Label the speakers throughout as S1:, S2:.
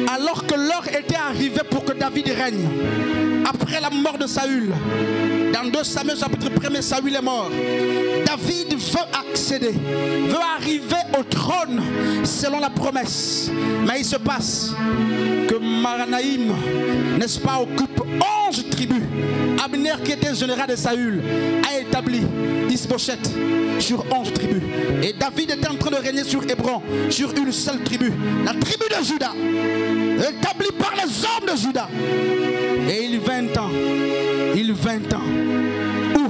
S1: Alors que l'heure était arrivée pour que David règne, après la mort de Saül, dans 2 Samuel chapitre 1er, Saül est mort. David veut accéder, veut arriver au trône selon la promesse. Mais il se passe que Mahanaïm, n'est-ce pas, occupe 11 tribus. Abner, qui était général de Saül, a établi Is-Bosheth sur 11 tribus. Et David était en train de régner sur Hébron, sur une seule tribu, la tribu de Juda, établie par les hommes de Juda. Et il 20 ans, où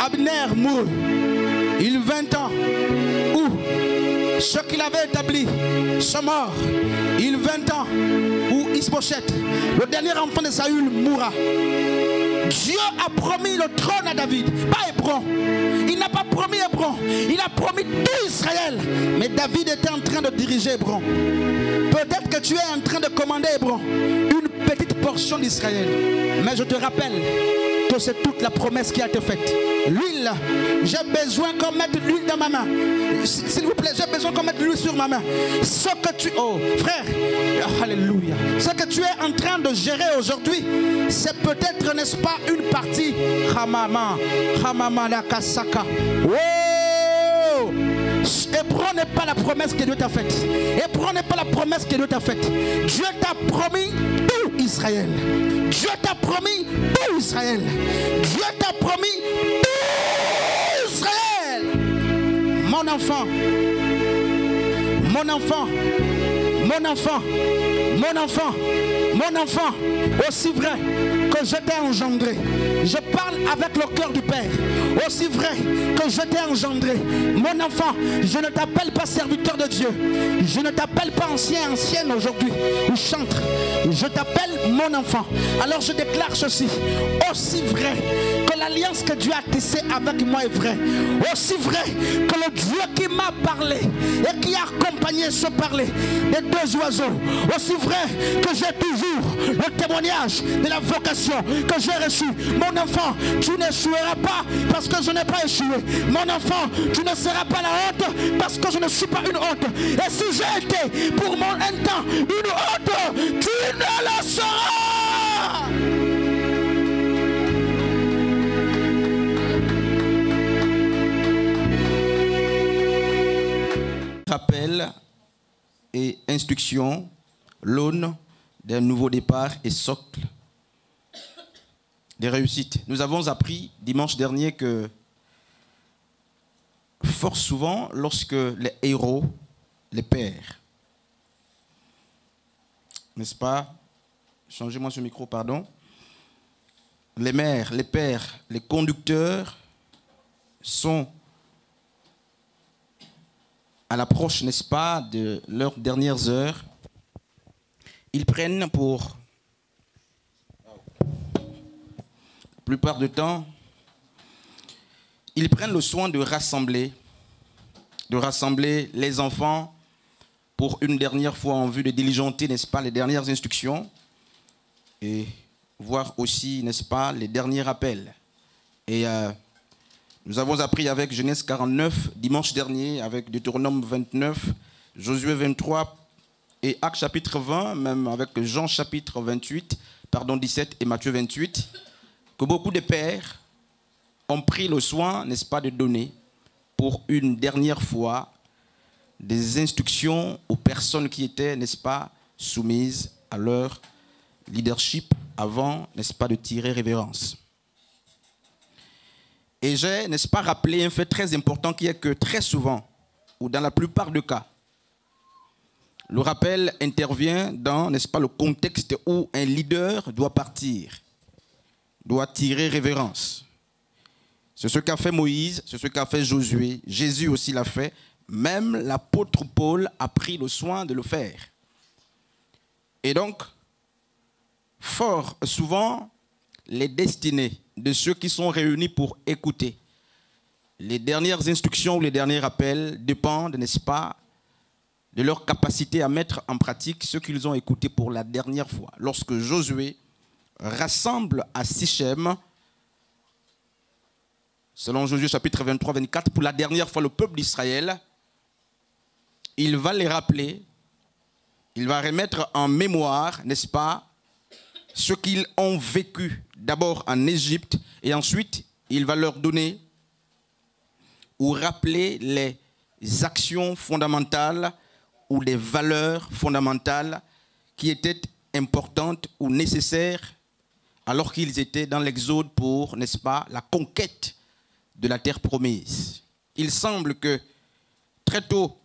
S1: Abner mourut, il 20 ans, où ceux qu'il avait établis sont morts, il 20 ans, où Is-Bosheth, le dernier enfant de Saül, mourra. Dieu a promis le trône à David, pas Hébron. Il n'a pas promis Hébron, il a promis tout Israël. Mais David était en train de diriger Hébron. Peut-être que tu es en train de commander Hébron, une petite portion d'Israël. Mais je te rappelle que c'est toute la promesse qui a été faite. L'huile, j'ai besoin qu'on mette l'huile dans ma main. S'il vous plaît, j'ai besoin qu'on mette l'huile sur ma main. Ce que tu... Oh, frère, alléluia. Ce que tu es en train de gérer aujourd'hui, c'est peut-être, n'est-ce pas, une partie. Hamama Nakasaka. Oh! Hébron n'est pas la promesse que Dieu t'a faite. Hébron n'est pas la promesse que Dieu t'a faite. Dieu t'a promis tout Israël. Dieu t'a promis tout Israël. Dieu t'a promis tout Israël. Mon enfant, mon enfant, mon enfant, mon enfant, mon enfant, aussi vrai que je t'ai engendré. Je parle avec le cœur du Père. Aussi vrai que je t'ai engendré. Mon enfant, je ne t'appelle pas serviteur de Dieu. Je ne t'appelle pas ancien, ancienne aujourd'hui, ou chantre. Je t'appelle mon enfant. Alors je déclare ceci. Aussi vrai que l'alliance que Dieu a tissée avec moi est vraie. Aussi vrai que le Dieu qui m'a parlé et qui a accompagné ce parler des 2 oiseaux. Aussi vrai que j'ai toujours le témoignage de la vocation que j'ai reçue. Mon enfant, tu n'échoueras pas parce que je n'ai pas échoué. Mon enfant, tu ne seras pas la honte parce que je ne suis pas une honte. Et si j'ai été pour un temps une honte, tu ne la seras.
S2: Rappel et instruction, l'aune d'un nouveau départ et socle des réussites. Nous avons appris dimanche dernier que fort souvent, lorsque les héros, les pères, n'est-ce pas? Changez-moi ce micro, pardon. Les mères, les pères, les conducteurs sont à l'approche, n'est-ce pas, de leurs dernières heures. Ils prennent pour la plupart du temps, ils prennent le soin de rassembler les enfants pour une dernière fois en vue de diligenter, n'est-ce pas, les dernières instructions et voir aussi, n'est-ce pas, les derniers appels. Et nous avons appris avec Genèse 49, dimanche dernier, avec Deutéronome 29, Josué 23 et Actes chapitre 20, même avec Jean chapitre 17 et Matthieu 28, que beaucoup de pères ont pris le soin, n'est-ce pas, de donner pour une dernière fois des instructions aux personnes qui étaient, n'est-ce pas, soumises à leur leadership avant, n'est-ce pas, de tirer révérence. Et j'ai, n'est-ce pas, rappelé un fait très important qui est que très souvent, ou dans la plupart des cas, le rappel intervient dans, n'est-ce pas, le contexte où un leader doit partir, doit tirer révérence. C'est ce qu'a fait Moïse, c'est ce qu'a fait Josué, Jésus aussi l'a fait, même l'apôtre Paul a pris le soin de le faire. Et donc, fort souvent, les destinées de ceux qui sont réunis pour écouter les dernières instructions ou les derniers rappels dépendent, n'est-ce pas, de leur capacité à mettre en pratique ce qu'ils ont écouté pour la dernière fois. Lorsque Josué rassemble à Sichem, selon Josué chapitre 23-24, pour la dernière fois le peuple d'Israël, il va les rappeler il va remettre en mémoire, n'est-ce pas, ce qu'ils ont vécu d'abord en Égypte et ensuite il va leur donner ou rappeler les actions fondamentales ou les valeurs fondamentales qui étaient importantes ou nécessaires alors qu'ils étaient dans l'exode pour, n'est-ce pas, la conquête de la terre promise. Il semble que, très tôt,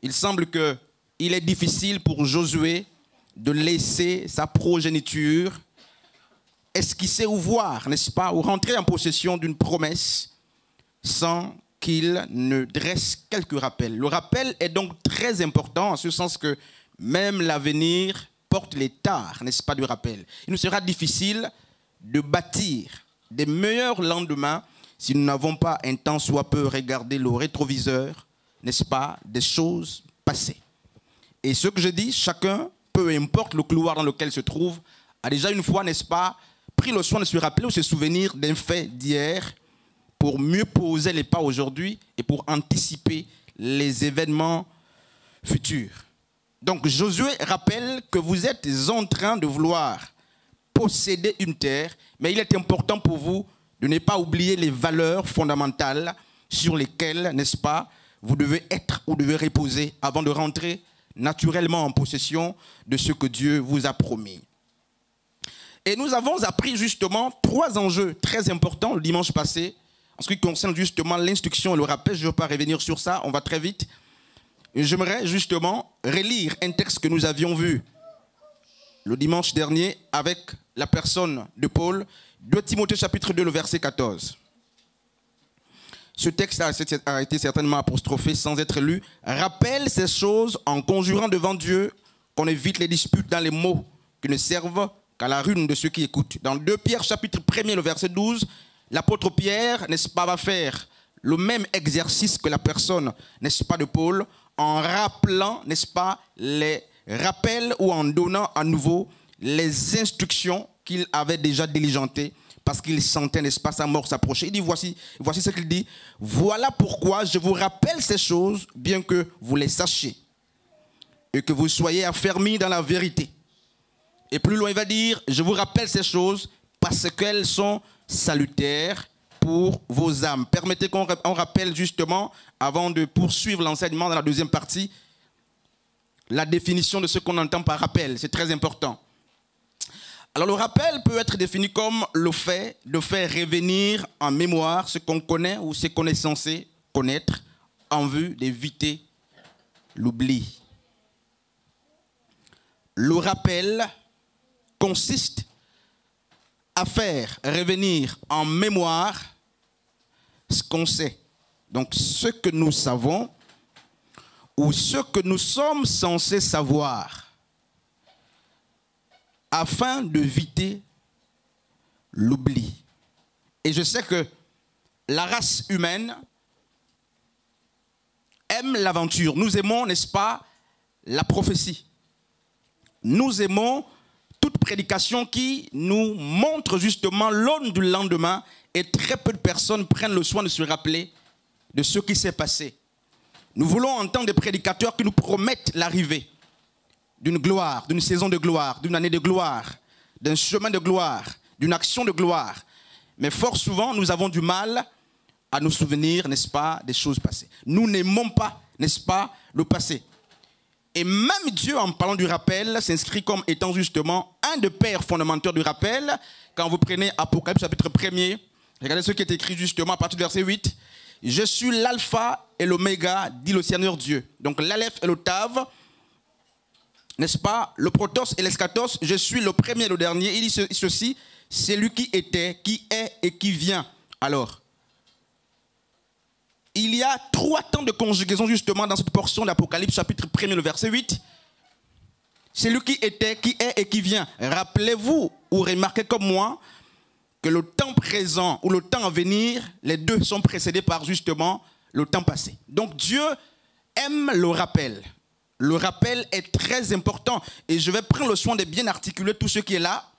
S2: il est difficile pour Josué de laisser sa progéniture esquisser ou voir, n'est-ce pas, ou rentrer en possession d'une promesse sans qu'il ne dresse quelques rappels. Le rappel est donc très important en ce sens que même l'avenir porte les tares, n'est-ce pas, du rappel. Il nous sera difficile de bâtir des meilleurs lendemains si nous n'avons pas un tant soit peu regardé le rétroviseur, n'est-ce pas, des choses passées. Et ce que je dis, chacun, peu importe le couloir dans lequel se trouve, a déjà une fois, n'est-ce pas, pris le soin de se rappeler ou se souvenir d'un fait d'hier pour mieux poser les pas aujourd'hui et pour anticiper les événements futurs. Donc Josué rappelle que vous êtes en train de vouloir posséder une terre, mais il est important pour vous de ne pas oublier les valeurs fondamentales sur lesquelles, n'est-ce pas, vous devez être ou devez reposer avant de rentrer naturellement en possession de ce que Dieu vous a promis. Et nous avons appris justement 3 enjeux très importants le dimanche passé, en ce qui concerne justement l'instruction et le rappel. Je ne veux pas revenir sur ça, on va très vite. J'aimerais justement relire un texte que nous avions vu le dimanche dernier avec la personne de Paul, 2 Timothée chapitre 2, le verset 14. Ce texte a été certainement apostrophé sans être lu. Rappelle ces choses en conjurant devant Dieu qu'on évite les disputes dans les mots qui ne servent qu'à la ruine de ceux qui écoutent. Dans 2 Pierre chapitre 1er, le verset 12, l'apôtre Pierre, n'est-ce pas, va faire le même exercice que la personne, n'est-ce pas, de Paul, en rappelant, n'est-ce pas, les rappels ou en donnant à nouveau les instructions qu'il avait déjà diligentées parce qu'il sentait, n'est-ce pas, sa mort s'approcher. Il dit, voici ce qu'il dit. Voilà pourquoi je vous rappelle ces choses, bien que vous les sachiez, et que vous soyez affermis dans la vérité. Et plus loin, il va dire, je vous rappelle ces choses parce qu'elles sont salutaires pour vos âmes. Permettez qu'on rappelle justement, avant de poursuivre l'enseignement dans la deuxième partie, la définition de ce qu'on entend par rappel. C'est très important. Alors le rappel peut être défini comme le fait de faire revenir en mémoire ce qu'on connaît ou ce qu'on est censé connaître en vue d'éviter l'oubli. Le rappel consiste à faire revenir en mémoire ce qu'on sait. Donc ce que nous savons ou ce que nous sommes censés savoir afin d'éviter l'oubli. Et je sais que la race humaine aime l'aventure. Nous aimons, n'est-ce pas, la prophétie. Nous aimons toute prédication qui nous montre justement l'aune du lendemain, et très peu de personnes prennent le soin de se rappeler de ce qui s'est passé. Nous voulons entendre des prédicateurs qui nous promettent l'arrivée d'une gloire, d'une saison de gloire, d'une année de gloire, d'un chemin de gloire, d'une action de gloire. Mais fort souvent, nous avons du mal à nous souvenir, n'est-ce pas, des choses passées. Nous n'aimons pas, n'est-ce pas, le passé. Et même Dieu, en parlant du rappel, s'inscrit comme étant justement un des pères fondamentaux du rappel. Quand vous prenez Apocalypse chapitre 1er, regardez ce qui est écrit justement à partir du verset 8. « Je suis l'alpha et l'oméga, dit le Seigneur Dieu. » Donc l'aleph et l'octave, n'est-ce pas, le protos et l'eschatos, je suis le premier et le dernier. Il dit ceci, c'est lui qui était, qui est et qui vient. Alors, il y a 3 temps de conjugaison justement dans cette portion d'Apocalypse chapitre 1er, le verset 8. C'est lui qui était, qui est et qui vient. Rappelez-vous ou remarquez comme moi que le temps présent ou le temps à venir, les deux sont précédés par justement le temps passé. Donc Dieu aime le rappel. Le rappel est très important et je vais prendre le soin de bien articuler tout ce qui est là.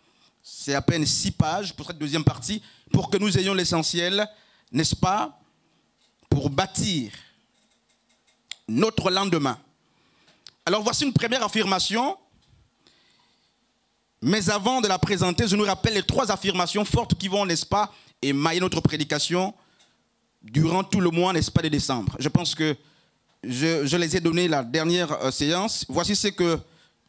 S2: C'est à peine 6 pages pour cette deuxième partie pour que nous ayons l'essentiel, n'est-ce pas, pour bâtir notre lendemain. Alors voici une première affirmation. Mais avant de la présenter, je nous rappelle les 3 affirmations fortes qui vont, n'est-ce pas, émailler notre prédication durant tout le mois, n'est-ce pas, de décembre. Je pense que je les ai données la dernière séance. Voici ce que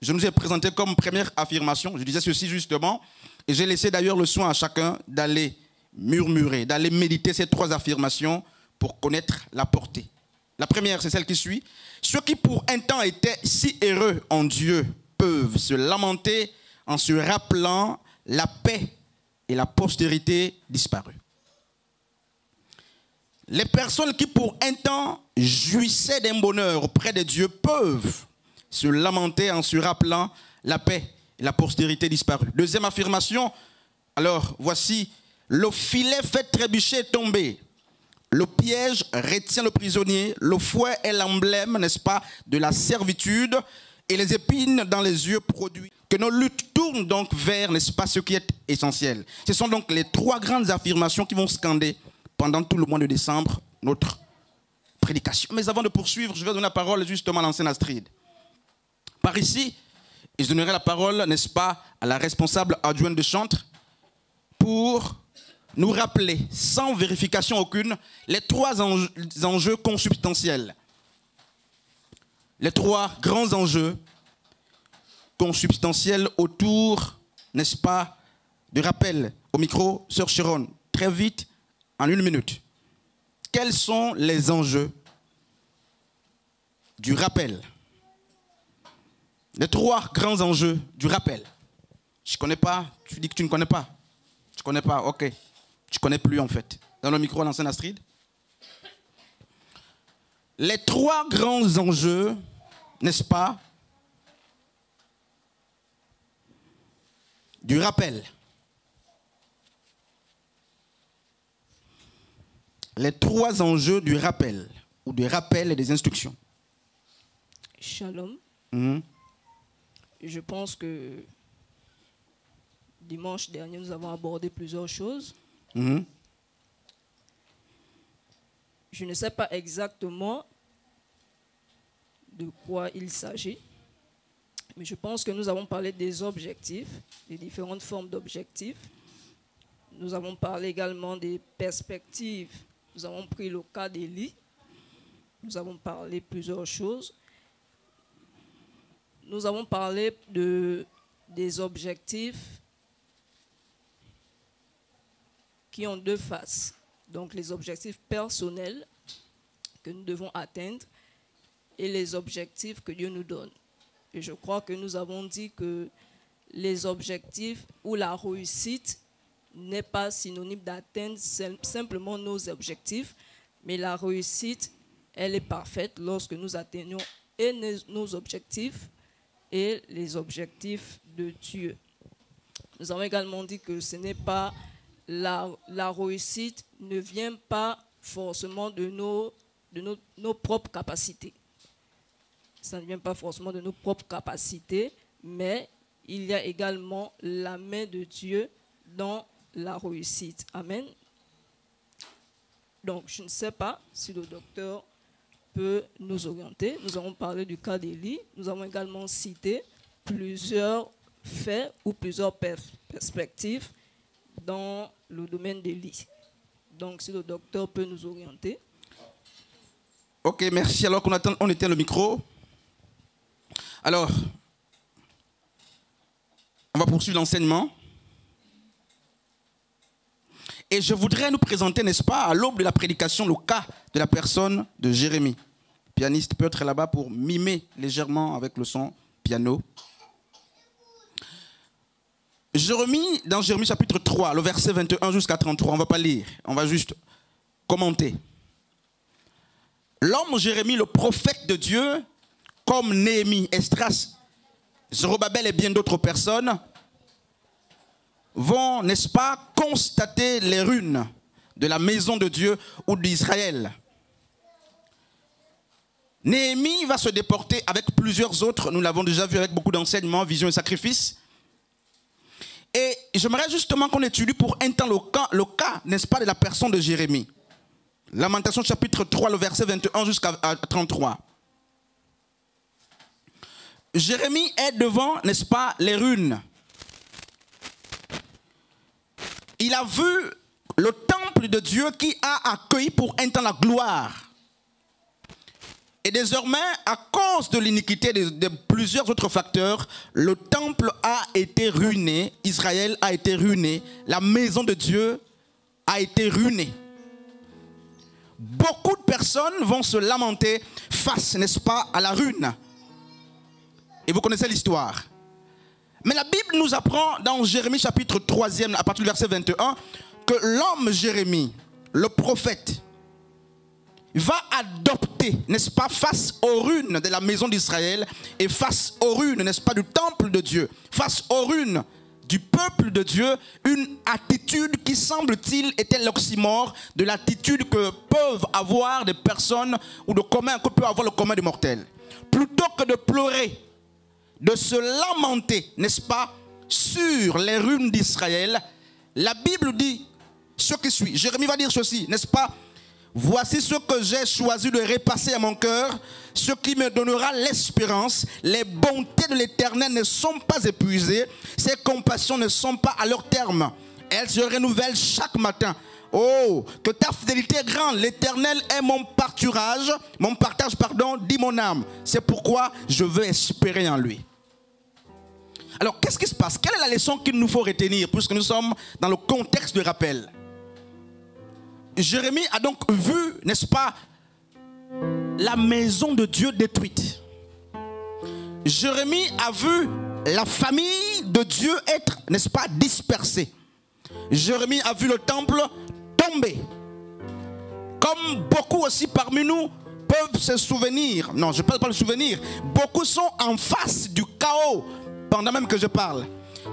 S2: je nous ai présenté comme première affirmation. Je disais ceci justement. Et j'ai laissé d'ailleurs le soin à chacun d'aller murmurer, d'aller méditer ces 3 affirmations pour connaître la portée. La première, c'est celle qui suit. Ceux qui pour un temps étaient si heureux en Dieu peuvent se lamenter en se rappelant la paix et la postérité disparue. Les personnes qui pour un temps jouissaient d'un bonheur auprès de Dieu peuvent se lamenter en se rappelant la paix et la postérité disparue. Deuxième affirmation, alors voici, le filet fait trébucher et tomber. Le piège retient le prisonnier, le fouet est l'emblème, n'est-ce pas, de la servitude, et les épines dans les yeux produisent. Que nos luttes tournent donc vers, n'est-ce pas, ce qui est essentiel. Ce sont donc les 3 grandes affirmations qui vont scander pendant tout le mois de décembre notre prédication. Mais avant de poursuivre, je vais donner la parole justement à l'ancienne Astrid. Par ici, et je donnerai la parole, n'est-ce pas, à la responsable adjointe de chantre pour nous rappeler, sans vérification aucune, les 3 enjeux consubstantiels. Les 3 grands enjeux consubstantiels autour, n'est-ce pas, du rappel. Au micro, Sœur Sharon, très vite, en 1 minute. Quels sont les enjeux du rappel? Les 3 grands enjeux du rappel. Je ne connais pas, tu dis que tu ne connais pas. Tu ne connais pas, ok. Tu ne connais plus en fait. Dans le micro, l'ancienne Astrid. Les 3 grands enjeux, n'est-ce pas, du rappel. Les 3 enjeux du rappel, ou du rappel et des instructions.
S3: Shalom. Je pense que dimanche dernier, nous avons abordé plusieurs choses. Je ne sais pas exactement de quoi il s'agit, mais je pense que nous avons parlé des objectifs, des différentes formes d'objectifs. Nous avons parlé également des perspectives. Nous avons pris le cas d'Élie. Nous avons parlé de plusieurs choses. Nous avons parlé des objectifs qui ont 2 faces. Donc les objectifs personnels que nous devons atteindre et les objectifs que Dieu nous donne. Et je crois que nous avons dit que les objectifs ou la réussite n'est pas synonyme d'atteindre simplement nos objectifs, mais la réussite, elle est parfaite lorsque nous atteignons et nos objectifs et les objectifs de Dieu. Nous avons également dit que ce n'est pas la réussite ne vient pas forcément de nos propres capacités. Ça ne vient pas forcément de nos propres capacités, mais il y a également la main de Dieu dans la réussite. Amen. Donc, je ne sais pas si le docteur peut nous orienter. Nous avons parlé du cas d'Élie. Nous avons également cité plusieurs faits ou plusieurs perspectives dans le domaine d'Élie. Donc, si le docteur peut nous orienter.
S2: Ok, merci. Alors qu'on éteint le micro. Alors, on va poursuivre l'enseignement. Et je voudrais nous présenter, n'est-ce pas, à l'aube de la prédication, le cas de la personne de Jérémie. Le pianiste peut être là-bas pour mimer légèrement avec le son piano. Jérémie, dans Jérémie chapitre 3, le verset 21 jusqu'à 33, on ne va pas lire, on va juste commenter. L'homme Jérémie, le prophète de Dieu, comme Néhémie, Esdras, Zorobabel et bien d'autres personnes, vont, n'est-ce pas, constater les ruines de la maison de Dieu ou d'Israël. Néhémie va se déporter avec plusieurs autres, nous l'avons déjà vu avec beaucoup d'enseignements, visions et sacrifices. Et j'aimerais justement qu'on étudie pour un temps le cas, n'est-ce pas, de la personne de Jérémie. Lamentation chapitre 3, le verset 21 jusqu'à 33. Jérémie est devant, n'est-ce pas, les ruines. Il a vu le temple de Dieu qui a accueilli pour un temps la gloire. Et désormais, à cause de l'iniquité de plusieurs autres facteurs, le temple a été ruiné, Israël a été ruiné, la maison de Dieu a été ruinée. Beaucoup de personnes vont se lamenter face, n'est-ce pas, à la ruine. Et vous connaissez l'histoire. Mais la Bible nous apprend dans Jérémie chapitre 3e, à partir du verset 21, que l'homme Jérémie, le prophète, va adopter, n'est-ce pas, face aux ruines de la maison d'Israël et face aux ruines, n'est-ce pas, du temple de Dieu, face aux ruines du peuple de Dieu, une attitude qui semble-t-il était l'oxymore de l'attitude que peuvent avoir des personnes ou que peut avoir le commun des mortels. Plutôt que de pleurer, de se lamenter, n'est-ce pas, sur les ruines d'Israël, la Bible dit ce qui suit. Jérémie va dire ceci, n'est-ce pas? Voici ce que j'ai choisi de repasser à mon cœur, ce qui me donnera l'espérance. Les bontés de l'Éternel ne sont pas épuisées, ses compassions ne sont pas à leur terme. Elles se renouvellent chaque matin. Oh, que ta fidélité est grande. L'Éternel est mon partage, dit mon âme. C'est pourquoi je veux espérer en lui. Alors, qu'est-ce qui se passe? Quelle est la leçon qu'il nous faut retenir, puisque nous sommes dans le contexte de rappel? Jérémie a donc vu, n'est-ce pas, la maison de Dieu détruite. Jérémie a vu la famille de Dieu être, n'est-ce pas, dispersée. Jérémie a vu le temple tomber. Comme beaucoup aussi parmi nous peuvent se souvenir, non, je ne parle pas de souvenir, beaucoup sont en face du chaos pendant même que je parle.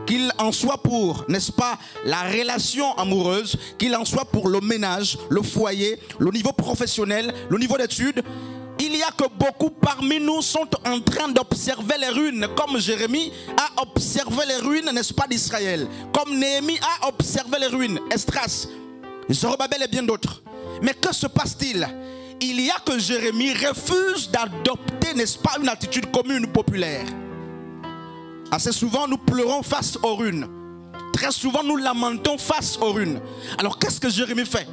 S2: Qu'il en soit pour, n'est-ce pas, la relation amoureuse, qu'il en soit pour le ménage, le foyer, le niveau professionnel, le niveau d'études, il y a que beaucoup parmi nous sont en train d'observer les ruines, comme Jérémie a observé les ruines, n'est-ce pas, d'Israël, comme Néhémie a observé les ruines, Esdras, Zorobabel et bien d'autres. Mais que se passe-t-il? Il y a que Jérémie refuse d'adopter, n'est-ce pas, une attitude commune populaire. Assez souvent, nous pleurons face aux ruines. Très souvent, nous lamentons face aux ruines. Alors, qu'est-ce que Jérémie fait?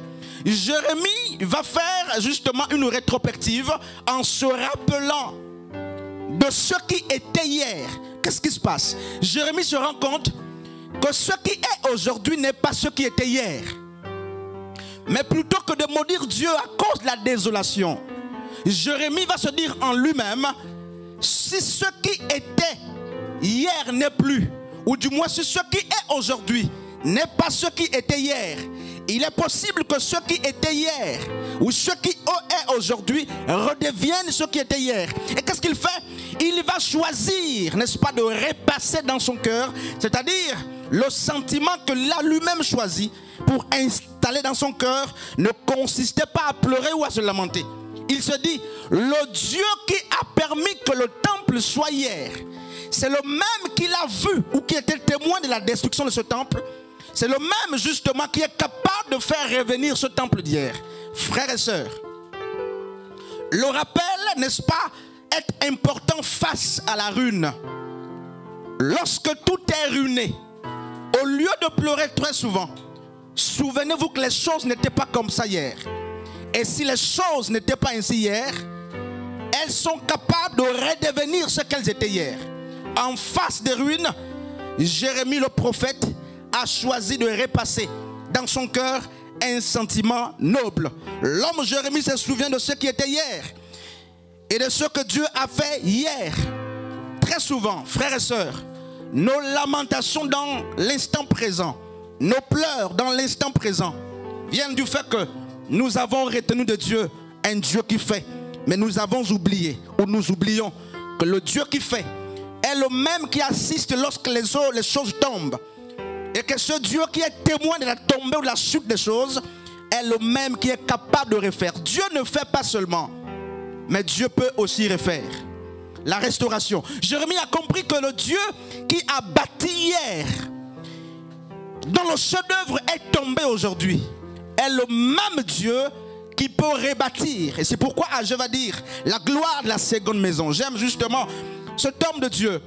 S2: Jérémie va faire justement une rétrospective en se rappelant de ce qui était hier. Qu'est-ce qui se passe? Jérémie se rend compte que ce qui est aujourd'hui n'est pas ce qui était hier. Mais plutôt que de maudire Dieu à cause de la désolation, Jérémie va se dire en lui-même, si ce qui était hier n'est plus, ou du moins si ce qui est aujourd'hui n'est pas ce qui était hier, il est possible que ce qui était hier ou ce qui est aujourd'hui redevienne ce qui était hier. Et qu'est-ce qu'il fait? Il va choisir, n'est-ce pas, de repasser dans son cœur, c'est-à-dire le sentiment que là lui-même choisi pour installer dans son cœur ne consistait pas à pleurer ou à se lamenter. Il se dit, le Dieu qui a permis que le temple soit hier, c'est le même qu'il a vu ou qui était témoin de la destruction de ce temple. C'est le même justement qui est capable de faire revenir ce temple d'hier. Frères et sœurs, le rappel, n'est-ce pas, est important face à la ruine. Lorsque tout est ruiné, au lieu de pleurer très souvent, souvenez-vous que les choses n'étaient pas comme ça hier. Et si les choses n'étaient pas ainsi hier, elles sont capables de redevenir ce qu'elles étaient hier. En face des ruines, Jérémie le prophète a choisi de repasser dans son cœur un sentiment noble. L'homme Jérémie se souvient de ce qui était hier et de ce que Dieu a fait hier. Très souvent, frères et sœurs, nos lamentations dans l'instant présent, nos pleurs dans l'instant présent viennent du fait que nous avons retenu de Dieu un Dieu qui fait, mais nous avons oublié ou nous oublions que le Dieu qui fait est le même qui assiste lorsque les choses tombent. Et que ce Dieu qui est témoin de la tombée ou de la chute des choses est le même qui est capable de refaire. Dieu ne fait pas seulement, mais Dieu peut aussi refaire. La restauration. Jérémie a compris que le Dieu qui a bâti hier, dont le chef-d'œuvre est tombé aujourd'hui, est le même Dieu qui peut rebâtir. Et c'est pourquoi je vais dire la gloire de la seconde maison. J'aime justement cet homme de Dieu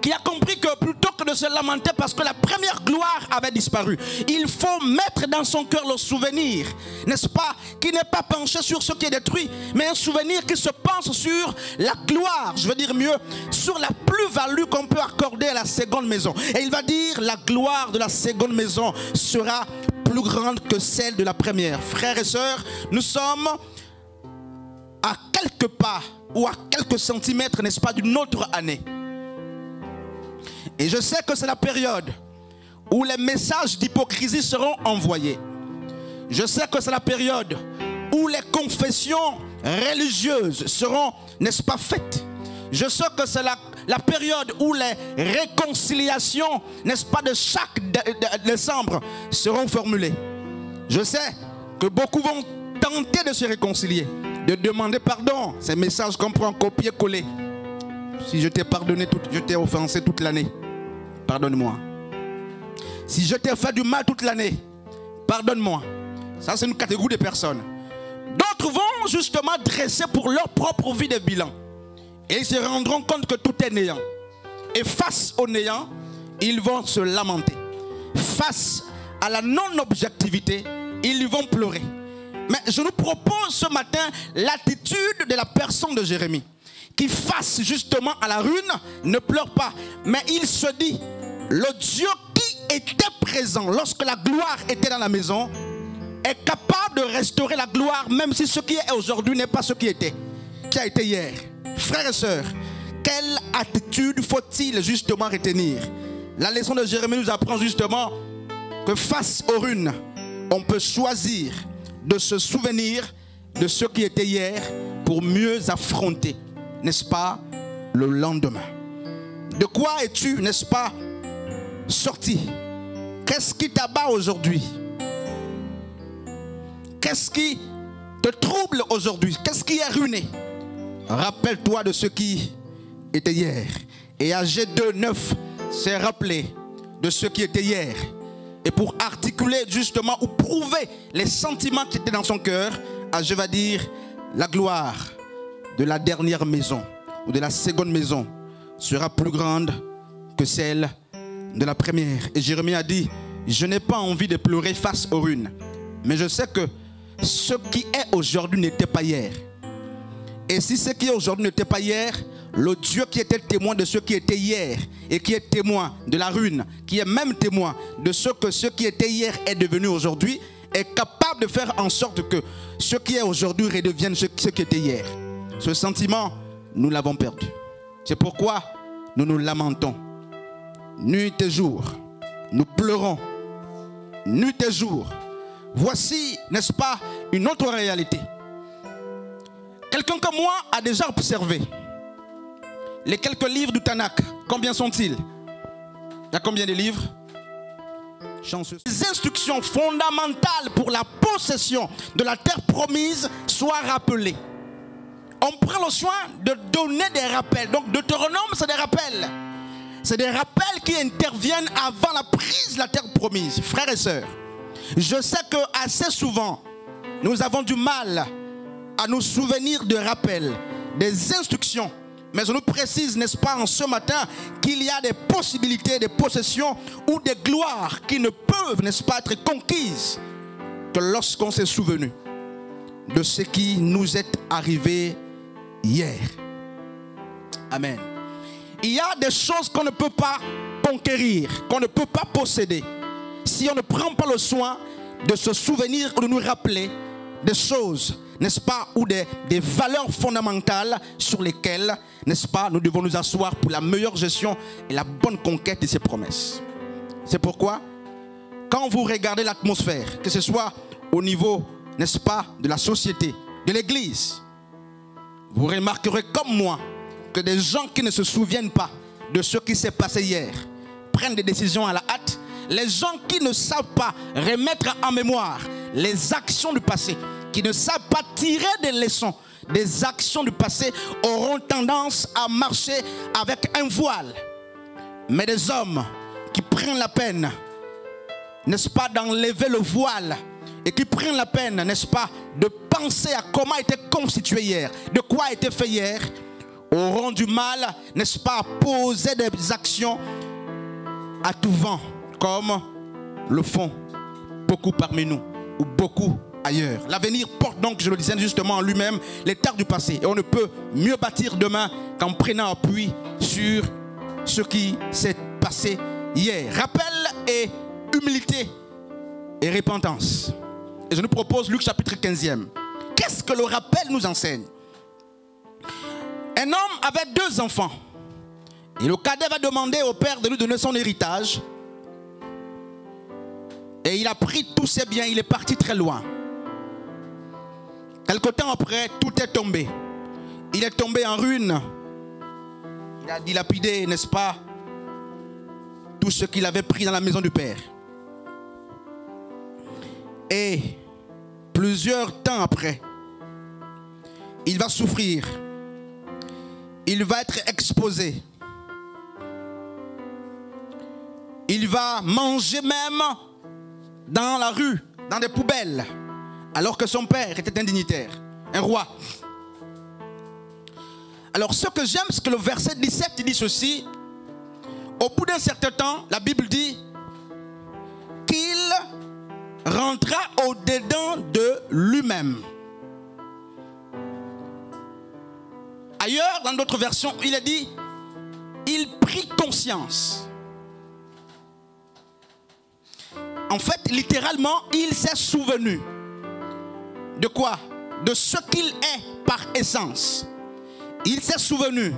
S2: qui a compris que plutôt que de se lamenter parce que la première gloire avait disparu, il faut mettre dans son cœur le souvenir, n'est-ce pas, qui n'est pas penché sur ce qui est détruit, mais un souvenir qui se penche sur la gloire, je veux dire mieux, sur la plus-value qu'on peut accorder à la seconde maison. Et il va dire, la gloire de la seconde maison sera plus grande que celle de la première. Frères et sœurs, nous sommes à quelques pas ou à quelques centimètres, n'est-ce pas, d'une autre année. Et je sais que c'est la période où les messages d'hypocrisie seront envoyés. Je sais que c'est la période où les confessions religieuses seront, n'est-ce pas, faites. Je sais que c'est la période où les réconciliations, n'est-ce pas, de chaque décembre seront formulées. Je sais que beaucoup vont tenter de se réconcilier, de demander pardon. Ces messages qu'on prend copier-coller. Si je t'ai pardonné, je t'ai offensé toute l'année, pardonne-moi. Si je t'ai fait du mal toute l'année, pardonne-moi. Ça, c'est une catégorie de personnes. D'autres vont justement dresser pour leur propre vie des bilans. Et ils se rendront compte que tout est néant. Et face au néant, ils vont se lamenter. Face à la non-objectivité, ils vont pleurer. Mais je nous propose ce matin l'attitude de la personne de Jérémie, qui face justement à la ruine ne pleure pas, mais il se dit, le Dieu qui était présent lorsque la gloire était dans la maison est capable de restaurer la gloire, même si ce qui est aujourd'hui n'est pas ce qui a été hier. Frères et sœurs, quelle attitude faut-il justement retenir? La leçon de Jérémie nous apprend justement que face aux ruines, on peut choisir de se souvenir de ce qui était hier pour mieux affronter, n'est-ce pas, le lendemain. De quoi es-tu, n'est-ce pas, sorti? Qu'est-ce qui t'abat aujourd'hui? Qu'est-ce qui te trouble aujourd'hui? Qu'est-ce qui est ruiné? Rappelle-toi de ce qui était hier. Et Agé 2:9 s'est rappelé de ce qui était hier. Et pour articuler justement ou prouver les sentiments qui étaient dans son cœur, Agé va dire, la gloire de la dernière maison ou de la seconde maison sera plus grande que celle de la première. Et Jérémie a dit, je n'ai pas envie de pleurer face aux ruines, mais je sais que ce qui est aujourd'hui n'était pas hier. Et si ce qui est aujourd'hui n'était pas hier, le Dieu qui était témoin de ce qui était hier et qui est témoin de la ruine, qui est même témoin de ce que ce qui était hier est devenu aujourd'hui, est capable de faire en sorte que ce qui est aujourd'hui redevienne ce qui était hier. Ce sentiment, nous l'avons perdu. C'est pourquoi nous nous lamentons. Nuit et jour, nous pleurons. Nuit et jour. Voici, n'est-ce pas, une autre réalité. Quelqu'un comme moi a déjà observé les quelques livres du Tanakh. Combien sont-ils? Il y a combien de livres? Chanceux. Les instructions fondamentales pour la possession de la terre promise soient rappelées. On prend le soin de donner des rappels. Donc Deutéronome, c'est des rappels. C'est des rappels qui interviennent avant la prise de la terre promise. Frères et sœurs, je sais que assez souvent, nous avons du mal à nous souvenir de rappels, des instructions. Mais on nous précise, n'est-ce pas, en ce matin, qu'il y a des possibilités de possession ou des gloires qui ne peuvent, n'est-ce pas, être conquises que lorsqu'on s'est souvenu de ce qui nous est arrivé hier. Amen. Il y a des choses qu'on ne peut pas conquérir, qu'on ne peut pas posséder, si on ne prend pas le soin de se souvenir ou de nous rappeler des choses, n'est-ce pas, ou des valeurs fondamentales sur lesquelles, n'est-ce pas, nous devons nous asseoir pour la meilleure gestion et la bonne conquête de ces promesses. C'est pourquoi, quand vous regardez l'atmosphère, que ce soit au niveau, n'est-ce pas, de la société, de l'église, vous remarquerez comme moi que des gens qui ne se souviennent pas de ce qui s'est passé hier prennent des décisions à la hâte. Les gens qui ne savent pas remettre en mémoire les actions du passé, qui ne savent pas tirer des leçons des actions du passé, auront tendance à marcher avec un voile. Mais des hommes qui prennent la peine, n'est-ce pas, d'enlever le voile et qui prennent la peine, n'est-ce pas, de penser à comment a été constitué hier, de quoi a été fait hier, auront du mal, n'est-ce pas, à poser des actions à tout vent, comme le font beaucoup parmi nous, ou beaucoup ailleurs. L'avenir porte donc, je le disais justement, en lui-même les tares du passé. Et on ne peut mieux bâtir demain qu'en prenant appui sur ce qui s'est passé hier. Rappel et humilité et repentance. Et je nous propose Luc chapitre 15e. Qu'est-ce que le rappel nous enseigne? Un homme avait 2 enfants. Et le cadet va demander au père de lui donner son héritage. Et il a pris tous ses biens, il est parti très loin. Quelque temps après, tout est tombé. Il est tombé en ruine. Il a dilapidé, n'est-ce pas, tout ce qu'il avait pris dans la maison du père. Et plusieurs temps après, il va souffrir. Il va être exposé. Il va manger même dans la rue, dans des poubelles, alors que son père était un dignitaire, un roi. Alors ce que j'aime, c'est que le verset 17 il dit ceci. Au bout d'un certain temps, la Bible dit qu'il rentra au-dedans de lui-même. Ailleurs, dans d'autres versions, il est dit il prit conscience. En fait, littéralement, il s'est souvenu. De quoi? De ce qu'il est par essence. Il s'est souvenu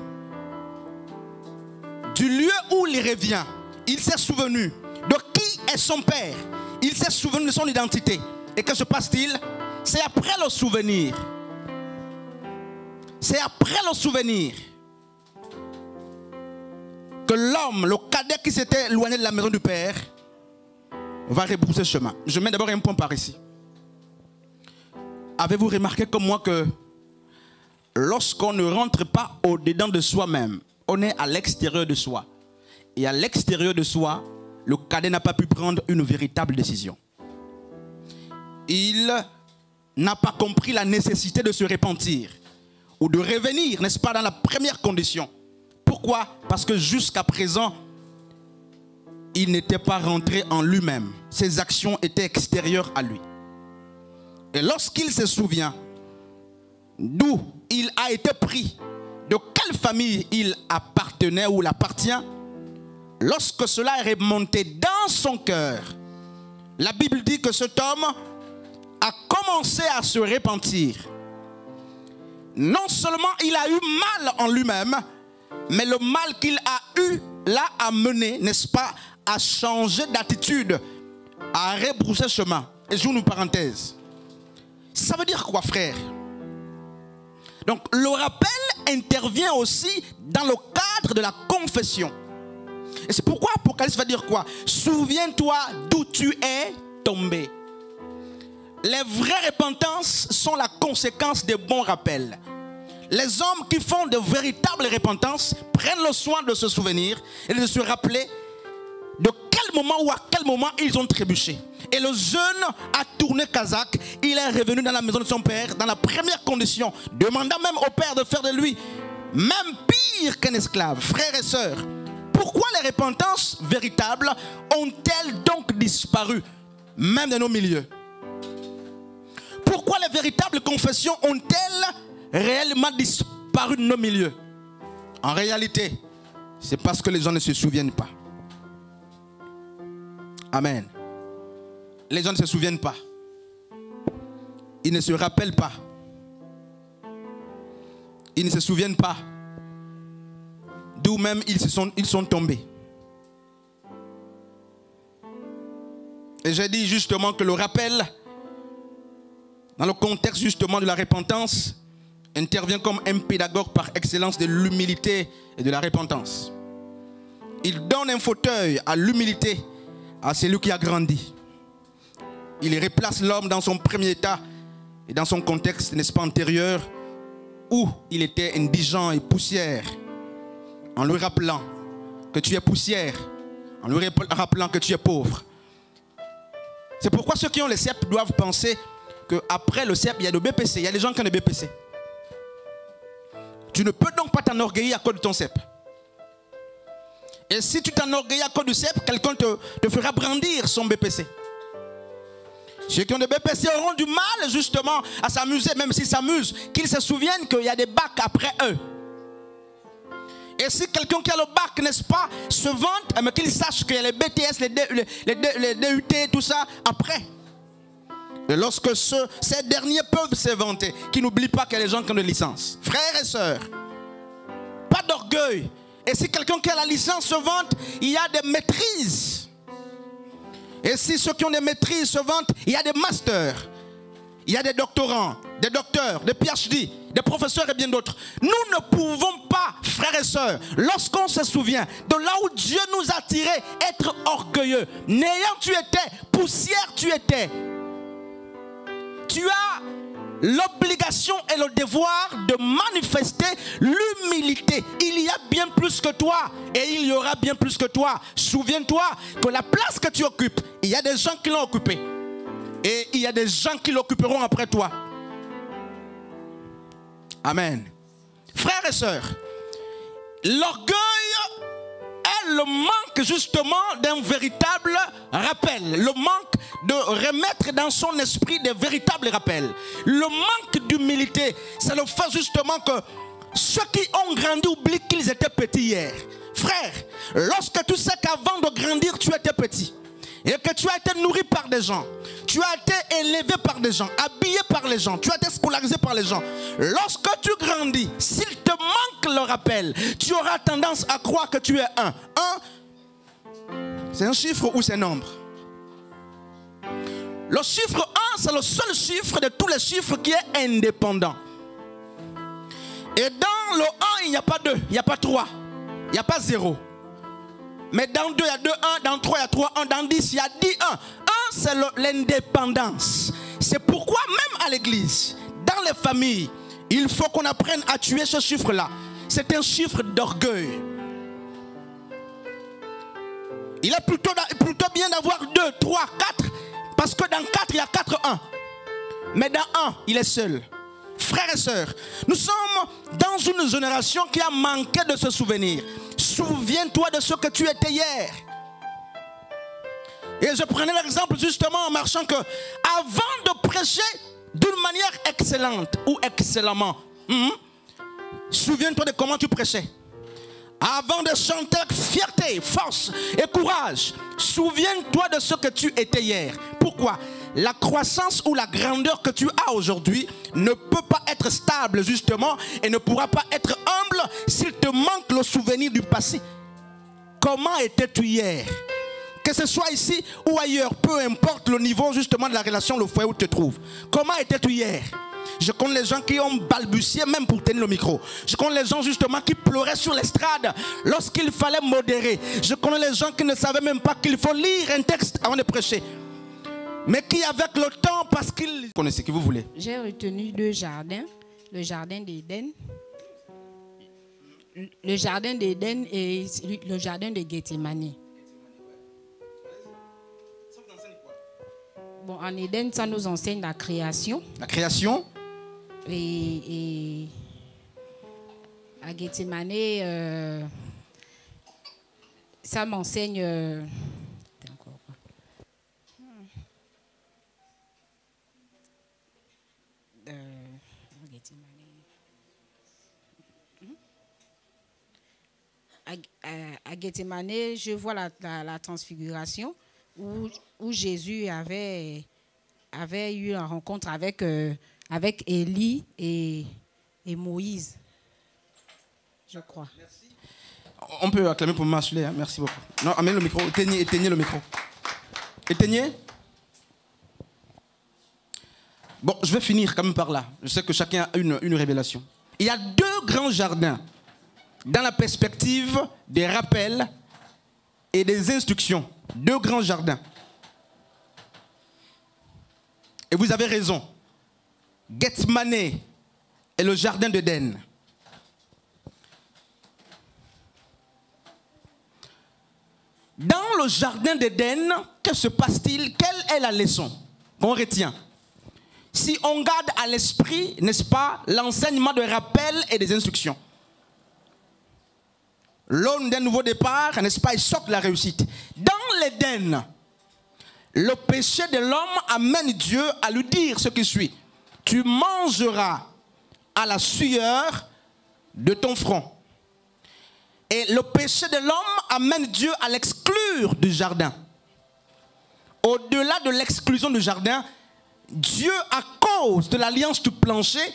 S2: du lieu où il revient. Il s'est souvenu de qui est son père. Il s'est souvenu de son identité. Et que se passe-t-il? C'est après le souvenir. C'est après le souvenir que l'homme, le cadet qui s'était éloigné de la maison du père, va rebrousser chemin. Je mets d'abord un point par ici. Avez-vous remarqué comme moi que lorsqu'on ne rentre pas au-dedans de soi-même, on est à l'extérieur de soi. Et à l'extérieur de soi, le cadet n'a pas pu prendre une véritable décision. Il n'a pas compris la nécessité de se repentir ou de revenir, n'est-ce pas, dans la première condition. Pourquoi? Parce que jusqu'à présent, il n'était pas rentré en lui-même. Ses actions étaient extérieures à lui. Et lorsqu'il se souvient d'où il a été pris, de quelle famille il appartenait ou il appartient, lorsque cela est remonté dans son cœur, la Bible dit que cet homme a commencé à se repentir. Non seulement il a eu mal en lui-même, mais le mal qu'il a eu l'a amené, n'est-ce pas, à changer d'attitude, à rebrousser chemin. Et j'ouvre une parenthèse. Ça veut dire quoi, frère? Donc le rappel intervient aussi dans le cadre de la confession. Et c'est pourquoi Apocalypse va dire quoi? Souviens-toi d'où tu es tombé. Les vraies repentances sont la conséquence des bons rappels. Les hommes qui font de véritables repentances prennent le soin de se souvenir et de se rappeler de quel moment ou à quel moment ils ont trébuché. Et le jeune a tourné Kazakh, il est revenu dans la maison de son père dans la première condition, demandant même au père de faire de lui même pire qu'un esclave. Frères et sœurs, pourquoi les repentances véritables ont-elles donc disparu, même dans nos milieux? Pourquoi les véritables confessions ont-elles réellement disparu de nos milieux? En réalité, c'est parce que les gens ne se souviennent pas. Amen. Les gens ne se souviennent pas. Ils ne se rappellent pas. Ils ne se souviennent pas d'où même ils sont tombés. Et j'ai dit justement que le rappel, dans le contexte justement de la repentance, intervient comme un pédagogue par excellence de l'humilité et de la repentance. Il donne un fauteuil à l'humilité à celui qui a grandi. Il replace l'homme dans son premier état et dans son contexte, n'est-ce pas, antérieur, où il était indigent et poussière, en lui rappelant que tu es poussière, en lui rappelant que tu es pauvre. C'est pourquoi ceux qui ont le CEP doivent penser qu'après le CEP, il y a le BPC. Il y a des gens qui ont le BPC. Tu ne peux donc pas t'enorgueillir à cause de ton cep. Et si tu t'enorgueillis à cause du cep, quelqu'un te fera brandir son BPC. Ceux qui ont des BPC auront du mal justement à s'amuser, même s'ils s'amusent, qu'ils se souviennent qu'il y a des bacs après eux. Et si quelqu'un qui a le bac, n'est-ce pas, se vante, mais qu'il sache qu'il y a les BTS, les DUT, tout ça, après. Et lorsque ces derniers peuvent se vanter, qu'ils n'oublient pas qu'il y a des gens qui ont des licences. Frères et sœurs, pas d'orgueil. Et si quelqu'un qui a la licence se vante, il y a des maîtrises. Et si ceux qui ont des maîtrises se vantent, il y a des masters. Il y a des doctorants, des docteurs, des PhD, des professeurs et bien d'autres. Nous ne pouvons pas, frères et sœurs, lorsqu'on se souvient de là où Dieu nous a tirés, être orgueilleux. Néant tu étais, poussière tu étais. Tu as l'obligation et le devoir de manifester l'humilité. Il y a bien plus que toi et il y aura bien plus que toi. Souviens-toi que la place que tu occupes, il y a des gens qui l'ont occupée et il y a des gens qui l'occuperont après toi. Amen. Frères et sœurs, l'orgueil est le manque justement d'un véritable rappel, le manque de remettre dans son esprit des véritables rappels, le manque d'humilité, c'est le fait justement que ceux qui ont grandi oublient qu'ils étaient petits hier. Frère, lorsque tu sais qu'avant de grandir tu étais petit et que tu as été nourri par des gens, tu as été élevé par des gens, habillé par les gens, tu as été scolarisé par les gens. Lorsque tu grandis, s'il te manque le rappel, tu auras tendance à croire que tu es un. C'est un chiffre ou c'est un nombre? Le chiffre 1, c'est le seul chiffre de tous les chiffres qui est indépendant. Et dans le 1, il n'y a pas 2, il n'y a pas 3, il n'y a pas 0. Mais dans 2, il y a 2, 1, dans 3, il y a 3, 1, dans 10, il y a 10, 1. 1, c'est l'indépendance. C'est pourquoi même à l'église, dans les familles, il faut qu'on apprenne à tuer ce chiffre-là. C'est un chiffre d'orgueil. Il est plutôt bien d'avoir 2, 3, 4, parce que dans 4, il y a 4, 1. Mais dans 1, il est seul. Frères et sœurs, nous sommes dans une génération qui a manqué de se souvenir. Souviens-toi de ce que tu étais hier. Et je prenais l'exemple justement en marchant que avant de prêcher d'une manière excellente ou excellemment, souviens-toi de comment tu prêchais. Avant de chanter avec fierté, force et courage, souviens-toi de ce que tu étais hier. Pourquoi? La croissance ou la grandeur que tu as aujourd'hui ne peut pas être stable justement et ne pourra pas être humble s'il te manque le souvenir du passé. Comment étais-tu hier? Que ce soit ici ou ailleurs, peu importe le niveau justement de la relation, le foyer où tu te trouves. Comment étais-tu hier? Je connais les gens qui ont balbutié même pour tenir le micro. Je connais les gens justement qui pleuraient sur l'estrade lorsqu'il fallait modérer. Je connais les gens qui ne savaient même pas qu'il faut lire un texte avant de prêcher. Mais qui avec le temps, parce qu'ils connaissent, que vous voulez.
S4: J'ai retenu 2 jardins. Le jardin d'Éden. Le jardin d'Éden et le jardin de Gethsémani. Bon, en Éden, ça nous enseigne la création.
S2: La création.
S4: Et à Gethsémani, ça m'enseigne... À Gethsémani, je vois la transfiguration où Jésus avait eu une rencontre avec Élie et Moïse, je crois.
S2: Merci. On peut acclamer pour Marchelet, hein? Merci beaucoup. Non, amène le micro, éteignez le micro. Éteignez. Bon, je vais finir quand même par là. Je sais que chacun a une révélation. Il y a 2 grands jardins dans la perspective des rappels et des instructions. 2 grands jardins. Et vous avez raison. Gethsémani et le jardin d'Éden. Dans le jardin d'Éden, que se passe-t-il? Quelle est la leçon qu'on retient? Si on garde à l'esprit, n'est-ce pas, l'enseignement de rappel et des instructions. l'aune d'un nouveau départ, n'est-ce pas, il sort de la réussite. Dans l'Éden, le péché de l'homme amène Dieu à lui dire ce qui suit. Tu mangeras à la sueur de ton front. Et le péché de l'homme amène Dieu à l'exclure du jardin. Au-delà de l'exclusion du jardin, Dieu, à cause de l'alliance du plancher,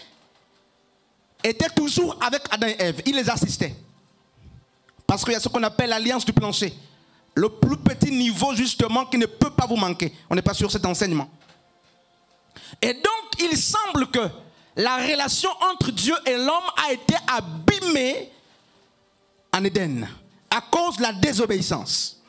S2: était toujours avec Adam et Ève. Il les assistait. Parce qu'il y a ce qu'on appelle l'alliance du plancher. Le plus petit niveau, justement, qui ne peut pas vous manquer. On n'est pas sur cet enseignement. Et donc, il semble que la relation entre Dieu et l'homme a été abîmée en Éden à cause de la désobéissance.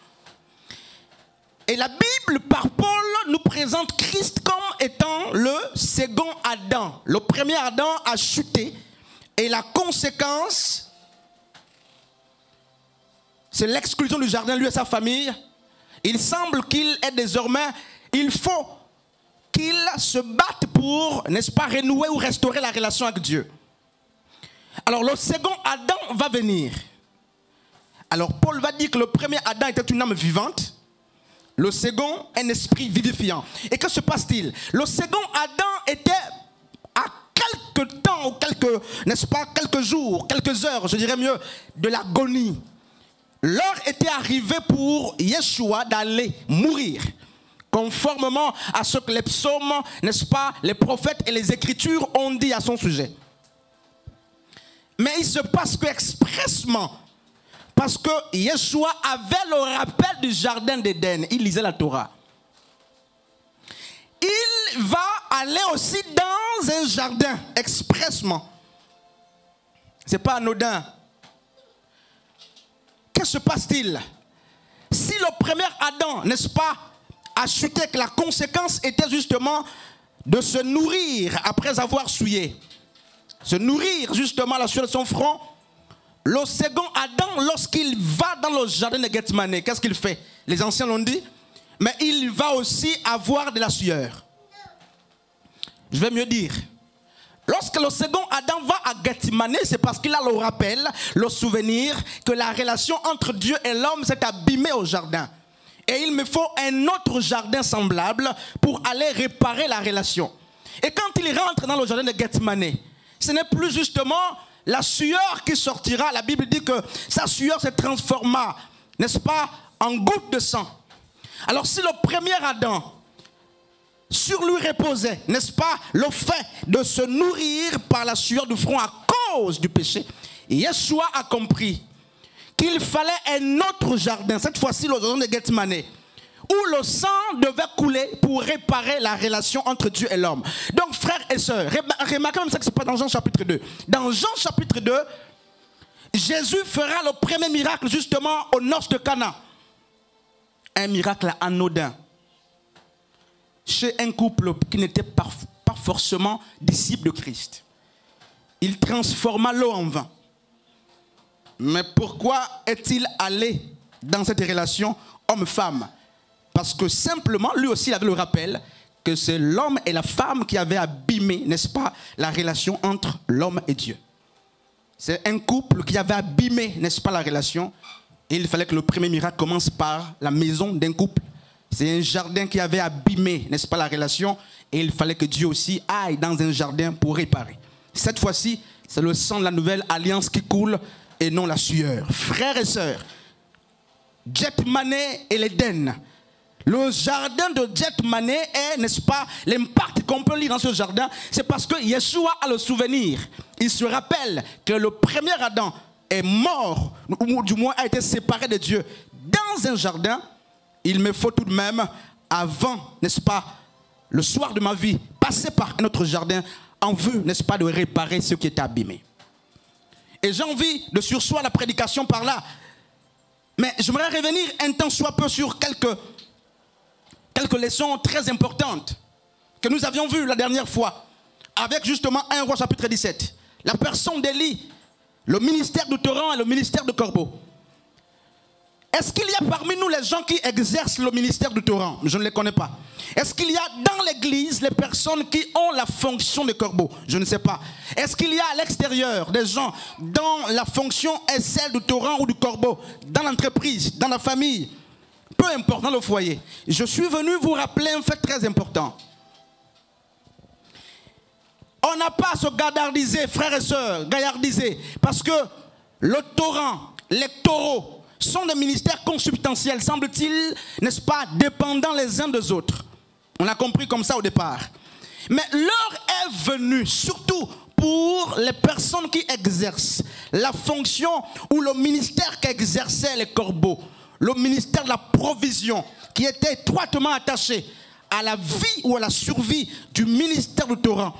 S2: Et la Bible, par Paul, nous présente Christ comme étant le second Adam. Le premier Adam a chuté et la conséquence, c'est l'exclusion du jardin, lui et sa famille. Il semble qu'il est désormais, il faut qu'il se batte pour, n'est-ce pas, renouer ou restaurer la relation avec Dieu. Alors le second Adam va venir. Alors Paul va dire que le premier Adam était une âme vivante. Le second, un esprit vivifiant. Et que se passe-t-il? Le second Adam était à quelques temps, ou quelques, n'est-ce pas, quelques jours, quelques heures, je dirais mieux, de l'agonie. L'heure était arrivée pour Yeshua d'aller mourir, conformément à ce que les psaumes, n'est-ce pas, les prophètes et les écritures ont dit à son sujet. Mais il se passe que expressement, parce que Yeshua avait le rappel du jardin d'Éden. Il lisait la Torah. Il va aller aussi dans un jardin expressement. Ce n'est pas anodin. Que se passe-t-il? Si le premier Adam, n'est-ce pas, a chuté, que la conséquence était justement de se nourrir après avoir souillé. Se nourrir justement à la sueur de son front. Le second Adam, lorsqu'il va dans le jardin de Gethsemane, qu'est-ce qu'il fait? Les anciens l'ont dit, mais il va aussi avoir de la sueur. Je vais mieux dire. Lorsque le second Adam va à Gethsemane, c'est parce qu'il a le rappel, le souvenir que la relation entre Dieu et l'homme s'est abîmée au jardin. Et il me faut un autre jardin semblable pour aller réparer la relation. Et quand il rentre dans le jardin de Gethsemane, ce n'est plus justement la sueur qui sortira. La Bible dit que sa sueur se transforma, n'est-ce pas, en goutte de sang. Alors si le premier Adam, sur lui reposait, n'est-ce pas, le fait de se nourrir par la sueur du front à cause du péché, Yeshua a compris qu'il fallait un autre jardin, cette fois-ci le jardin de Gethsemane, où le sang devait couler pour réparer la relation entre Dieu et l'homme. Donc frères et sœurs, remarquez même ça que c'est pas dans Jean chapitre 2. Dans Jean chapitre 2, Jésus fera le premier miracle justement aux noces de Cana. Un miracle anodin. Chez un couple qui n'était pas forcément disciple de Christ. Il transforma l'eau en vin. Mais pourquoi est-il allé dans cette relation homme-femme? Parce que simplement, lui aussi il avait le rappel que c'est l'homme et la femme qui avaient abîmé, n'est-ce pas, la relation entre l'homme et Dieu. C'est un couple qui avait abîmé, n'est-ce pas, la relation. Et il fallait que le premier miracle commence par la maison d'un couple. C'est un jardin qui avait abîmé, n'est-ce pas, la relation. Et il fallait que Dieu aussi aille dans un jardin pour réparer. Cette fois-ci, c'est le sang de la nouvelle alliance qui coule et non la sueur. Frères et sœurs, Gethsemane et l'Éden. Le jardin de Gethsemane est, n'est-ce pas, l'impact qu'on peut lire dans ce jardin, c'est parce que Yeshua a le souvenir. Il se rappelle que le premier Adam est mort, ou du moins a été séparé de Dieu dans un jardin. Il me faut tout de même, avant, n'est-ce pas, le soir de ma vie, passer par un autre jardin en vue, n'est-ce pas, de réparer ce qui est abîmé. Et j'ai envie de surseoir la prédication par là. Mais j'aimerais revenir un temps soit peu sur quelques leçons très importantes que nous avions vues la dernière fois, avec justement 1 Roi chapitre 17. La personne d'Élie, le ministère du torrent et le ministère du corbeau.
S1: Est-ce qu'il y a parmi nous les gens qui exercent le ministère du torrent? Je ne les connais pas. Est-ce qu'il y a dans l'église les personnes qui ont la fonction de corbeau? Je ne sais pas. Est-ce qu'il y a à l'extérieur des gens dont la fonction est celle du torrent ou du corbeau? Dans l'entreprise, dans la famille, peu importe, dans le foyer. Je suis venu vous rappeler un fait très important. On n'a pas à se gaillardiser, frères et sœurs, gaillardiser, parce que le torrent, les taureaux, sont des ministères consubstantiels, semble-t-il, n'est-ce pas, dépendants les uns des autres. On a compris comme ça au départ. Mais l'heure est venue, surtout pour les personnes qui exercent la fonction ou le ministère qu'exerçaient les corbeaux, le ministère de la provision, qui était étroitement attaché à la vie ou à la survie du ministère du torrent.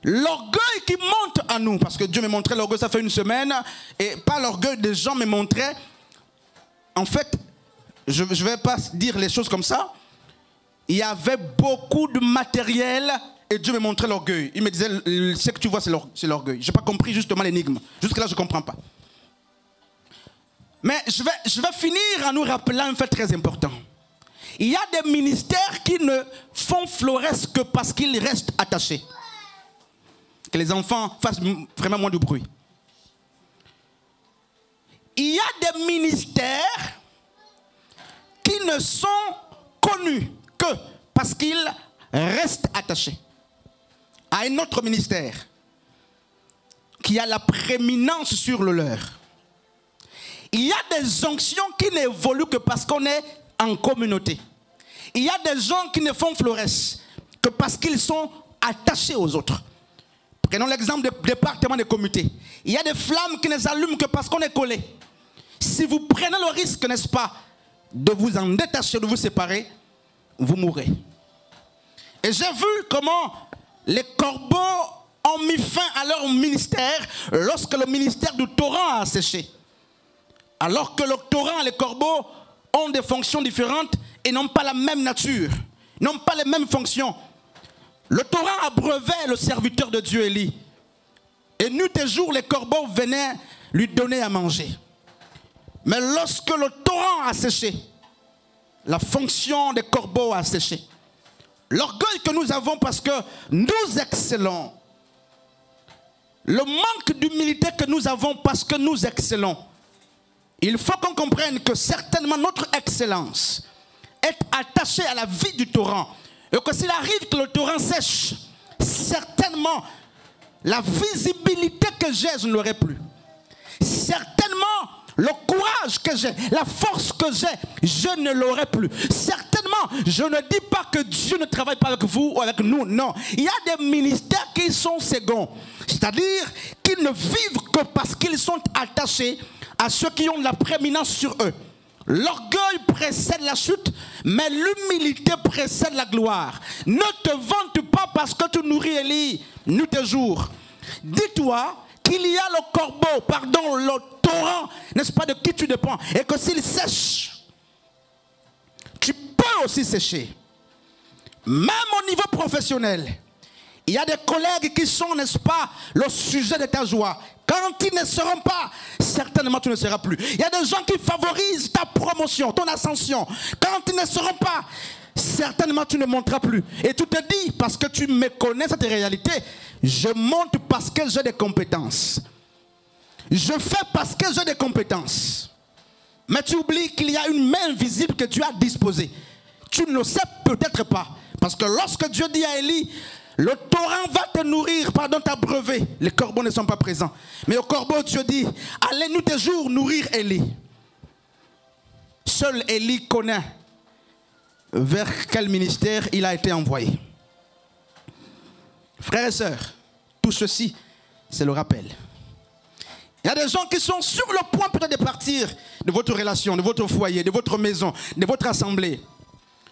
S1: L'orgueil qui monte à nous, parce que Dieu m'a montré l'orgueil, ça fait une semaine, et pas l'orgueil des gens me montrait. En fait, je ne vais pas dire les choses comme ça. Il y avait beaucoup de matériel et Dieu me montrait l'orgueil. Il me disait, ce que tu vois, c'est l'orgueil. Je n'ai pas compris justement l'énigme. Jusque-là, je ne comprends pas. Mais je vais finir en nous rappelant un fait très important. Il y a des ministères qui ne font florès que parce qu'ils restent attachés. Que les enfants fassent vraiment moins de bruit. Il y a des ministères qui ne sont connus que parce qu'ils restent attachés à un autre ministère qui a la prééminence sur le leur. Il y a des onctions qui n'évoluent que parce qu'on est en communauté. Il y a des gens qui ne font florès que parce qu'ils sont attachés aux autres. Prenons l'exemple du département des comités. Il y a des flammes qui ne s'allument que parce qu'on est collé. Si vous prenez le risque, n'est-ce pas, de vous en détacher, de vous séparer, vous mourrez. Et j'ai vu comment les corbeaux ont mis fin à leur ministère lorsque le ministère du torrent a séché. Alors que le torrent et les corbeaux ont des fonctions différentes et n'ont pas la même nature, n'ont pas les mêmes fonctions. Le torrent abreuvait le serviteur de Dieu Élie. Et nuit et jour, les corbeaux venaient lui donner à manger. Mais lorsque le torrent a séché, la fonction des corbeaux a séché. L'orgueil que nous avons parce que nous excellons. Le manque d'humilité que nous avons parce que nous excellons. Il faut qu'on comprenne que certainement notre excellence est attachée à la vie du torrent. Et que s'il arrive que le torrent sèche, certainement la visibilité que j'ai, je ne l'aurai plus. Certainement le courage que j'ai, la force que j'ai, je ne l'aurai plus. Certainement, je ne dis pas que Dieu ne travaille pas avec vous ou avec nous, non. Il y a des ministères qui sont seconds. C'est-à-dire qu'ils ne vivent que parce qu'ils sont attachés à ceux qui ont de la prééminence sur eux. L'orgueil précède la chute, mais l'humilité précède la gloire. Ne te vante pas parce que tu nourris Élie nuit et jour. Dis-toi qu'il y a le corbeau, pardon, le torrent, n'est-ce pas, de qui tu dépends. Et que s'il sèche, tu peux aussi sécher. Même au niveau professionnel, il y a des collègues qui sont, n'est-ce pas, le sujet de ta joie. Quand ils ne seront pas, certainement tu ne seras plus. Il y a des gens qui favorisent ta promotion, ton ascension. Quand ils ne seront pas, certainement tu ne monteras plus. Et tu te dis, parce que tu méconnais cette réalité, je monte parce que j'ai des compétences. Je fais parce que j'ai des compétences. Mais tu oublies qu'il y a une main invisible que tu as disposée. Tu ne le sais peut-être pas. Parce que lorsque Dieu dit à Élie, le torrent va te nourrir, pardon, t'abreuver. Les corbeaux ne sont pas présents. Mais au corbeau, Dieu dit, allez nuit et jour nourrir Élie. Seul Élie connaît vers quel ministère il a été envoyé. Frères et sœurs, tout ceci, c'est le rappel. Il y a des gens qui sont sur le point peut-être de partir de votre relation, de votre foyer, de votre maison, de votre assemblée.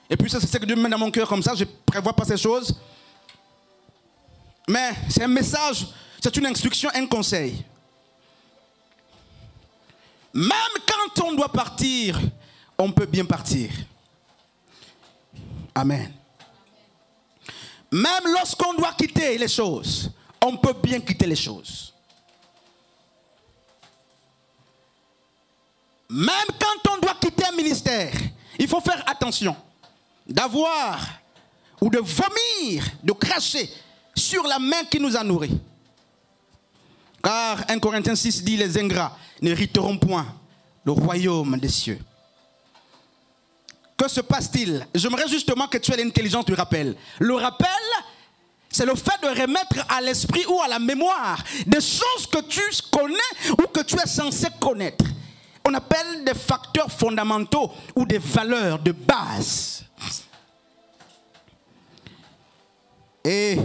S1: Et puis ça, c'est ce que Dieu me met dans mon cœur comme ça, je ne prévois pas ces choses. Mais c'est un message, c'est une instruction, un conseil. Même quand on doit partir, on peut bien partir. Amen. Même lorsqu'on doit quitter les choses, on peut bien quitter les choses.
S2: Même quand on doit quitter un ministère, il faut faire attention d'avoir ou de vomir, de cracher sur la main qui nous a nourris. Car 1 Corinthiens 6 dit, les ingrats n'hériteront point le royaume des cieux. Que se passe-t-il? J'aimerais justement que tu aies l'intelligence du rappel. Le rappel, c'est le fait de remettre à l'esprit ou à la mémoire des choses que tu connais ou que tu es censé connaître. On appelle des facteurs fondamentaux ou des valeurs de base. Et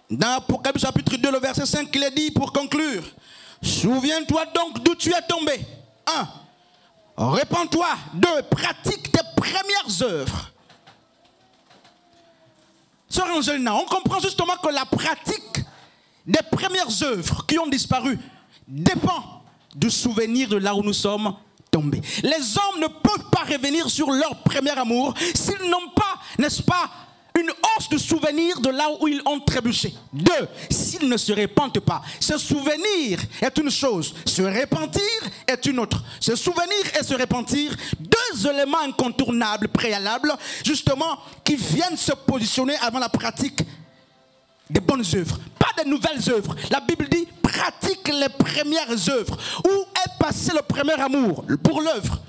S2: dans Apocalypse chapitre 2, le verset 5, il est dit pour conclure, souviens-toi donc d'où tu es tombé. 1. Répands-toi. 2. Pratique tes premières œuvres. Sœur Angelina, on comprend justement que la pratique des premières œuvres qui ont disparu dépend du souvenir de là où nous sommes tombés. Les hommes ne peuvent pas revenir sur leur premier amour s'ils n'ont pas, n'est-ce pas, une hausse de souvenirs de là où ils ont trébuché. 2. S'ils ne se repentent pas. Se souvenir est une chose, se repentir est une autre. Se souvenir et se repentir, deux éléments incontournables, préalables, justement, qui viennent se positionner avant la pratique des bonnes œuvres, pas de nouvelles œuvres. La Bible dit, pratique les premières œuvres. Où est passé le premier amour pour l'œuvre?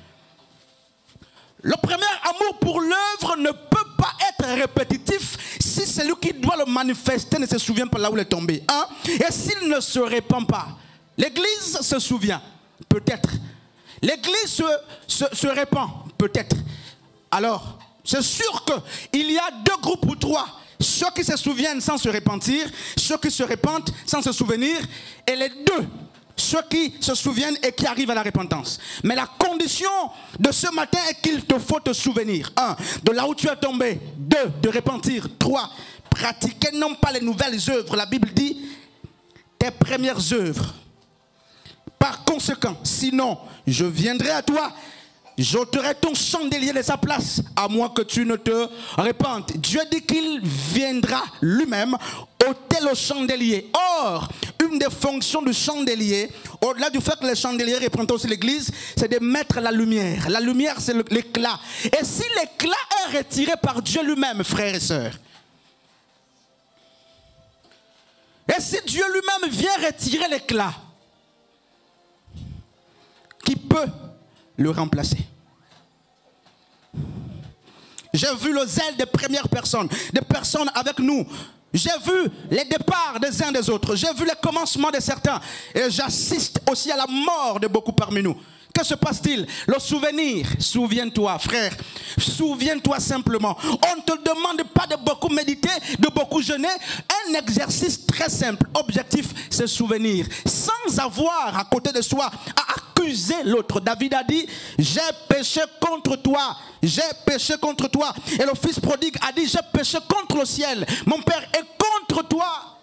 S2: Le premier amour pour l'œuvre ne peut pas être répétitif si celui qui doit le manifester ne se souvient pas là où il est tombé. Et s'il ne se répand pas, l'Église se souvient, peut-être. L'Église se répand, peut-être. Alors, c'est sûr qu'il y a deux groupes ou trois. Ceux qui se souviennent sans se repentir, ceux qui se repentent sans se souvenir, et les deux, ceux qui se souviennent et qui arrivent à la repentance. Mais la condition de ce matin est qu'il te faut te souvenir. 1. De là où tu es tombé. 2. De repentir. 3. Pratiquer non pas les nouvelles œuvres. La Bible dit tes premières œuvres. Par conséquent, sinon, je viendrai à toi, j'ôterai ton chandelier de sa place, à moins que tu ne te repentes. Dieu dit qu'il viendra lui-même ôter le chandelier. Or, une des fonctions du chandelier, au-delà du fait que le chandelier représente aussi l'église, c'est de mettre la lumière. La lumière, c'est l'éclat. Et si l'éclat est retiré par Dieu lui-même, frères et sœurs, et si Dieu lui-même vient retirer l'éclat, qui peut le remplacer? J'ai vu le zèle des premières personnes, des personnes avec nous. J'ai vu les départs des uns des autres. J'ai vu les commencements de certains. Et j'assiste aussi à la mort de beaucoup parmi nous. Que se passe-t-il? Le souvenir. Souviens-toi, frère. Souviens-toi simplement. On ne te demande pas de beaucoup méditer, de beaucoup jeûner. Un exercice très simple. Objectif, c'est souvenir. Sans avoir à côté de soi à accuser l'autre. David a dit, j'ai péché contre toi. J'ai péché contre toi. Et le fils prodigue a dit, j'ai péché contre le ciel. Mon père est contre toi.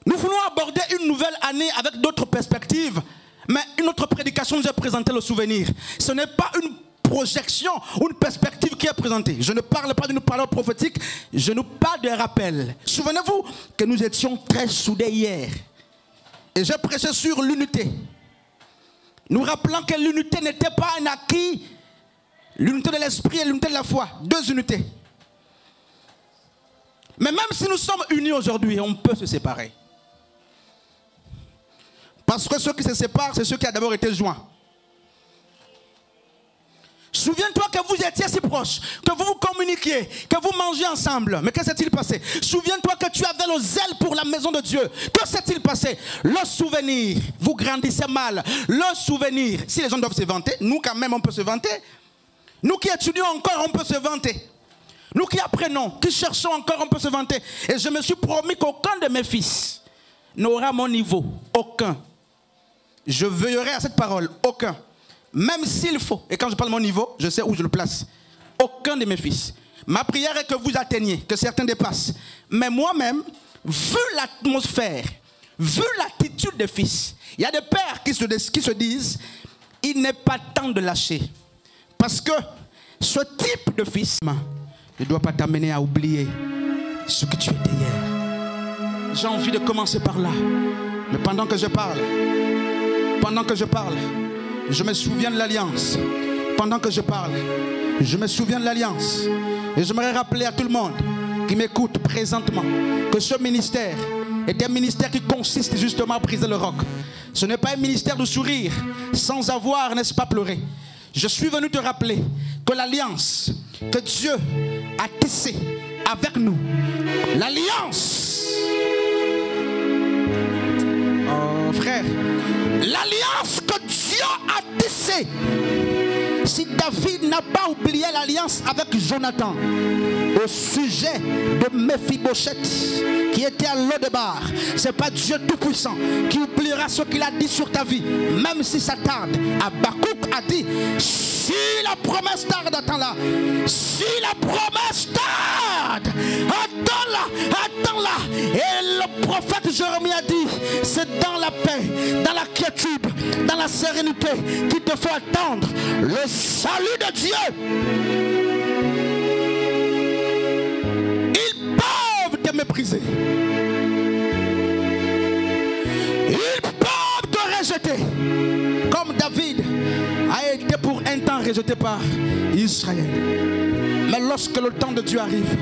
S2: Nous voulons aborder une nouvelle année avec d'autres perspectives. Mais une autre prédication nous a présenté le souvenir. Ce n'est pas une projection ou une perspective qui est présentée. Je ne parle pas d'une parole prophétique, je nous parle de rappel. Souvenez-vous que nous étions très soudés hier. Et j'ai prêché sur l'unité. Nous rappelons que l'unité n'était pas un acquis. L'unité de l'esprit et l'unité de la foi. Deux unités. Mais même si nous sommes unis aujourd'hui, on peut se séparer. Parce que ceux qui se séparent, c'est ceux qui ont d'abord été joints. Souviens-toi que vous étiez si proches, que vous vous communiquiez, que vous mangez ensemble. Mais que s'est-il passé? Souviens-toi que tu avais le zèle pour la maison de Dieu. Que s'est-il passé? Le souvenir. Vous grandissez mal. Le souvenir. Si les gens doivent se vanter, nous quand même on peut se vanter. Nous qui étudions encore, on peut se vanter. Nous qui apprenons, qui cherchons encore, on peut se vanter. Et je me suis promis qu'aucun de mes fils n'aura mon niveau. Aucun. Je veillerai à cette parole. Aucun. Même s'il faut. Et quand je parle de mon niveau, je sais où je le place. Aucun de mes fils. Ma prière est que vous atteigniez, que certains dépassent. Mais moi-même, vu l'atmosphère, vu l'attitude des fils, il y a des pères qui se disent, il n'est pas temps de lâcher. Parce que ce type de fils ne doit pas t'amener à oublier ce que tu étais hier. J'ai envie de commencer par là.
S1: Mais pendant que je parle, je me souviens de l'alliance. Pendant que je parle, je me souviens de l'alliance. Et j'aimerais rappeler à tout le monde qui m'écoute présentement que ce ministère est un ministère qui consiste justement à briser le roc. Ce n'est pas un ministère de sourire sans avoir, n'est-ce pas, pleuré. Je suis venu te rappeler que l'alliance que Dieu a tissée avec nous, l'alliance, oh frère, l'alliance que Dieu a tissée. Si David n'a pas oublié l'alliance avec Jonathan au sujet de Mephibosheth qui était à Lodebar, ce n'est pas Dieu Tout-Puissant qui oubliera ce qu'il a dit sur ta vie, même si ça tarde. Habakkuk a dit, si la promesse tarde, attends-la. Si la promesse tarde, attends-la. Et le prophète Jérémie a dit, c'est dans la paix, dans la quiétude, dans la sérénité qu'il te faut attendre le salut de Dieu. Ils peuvent te mépriser. Ils peuvent te rejeter. Comme David a été pour un temps rejeté par Israël. Mais lorsque le temps de Dieu arrive,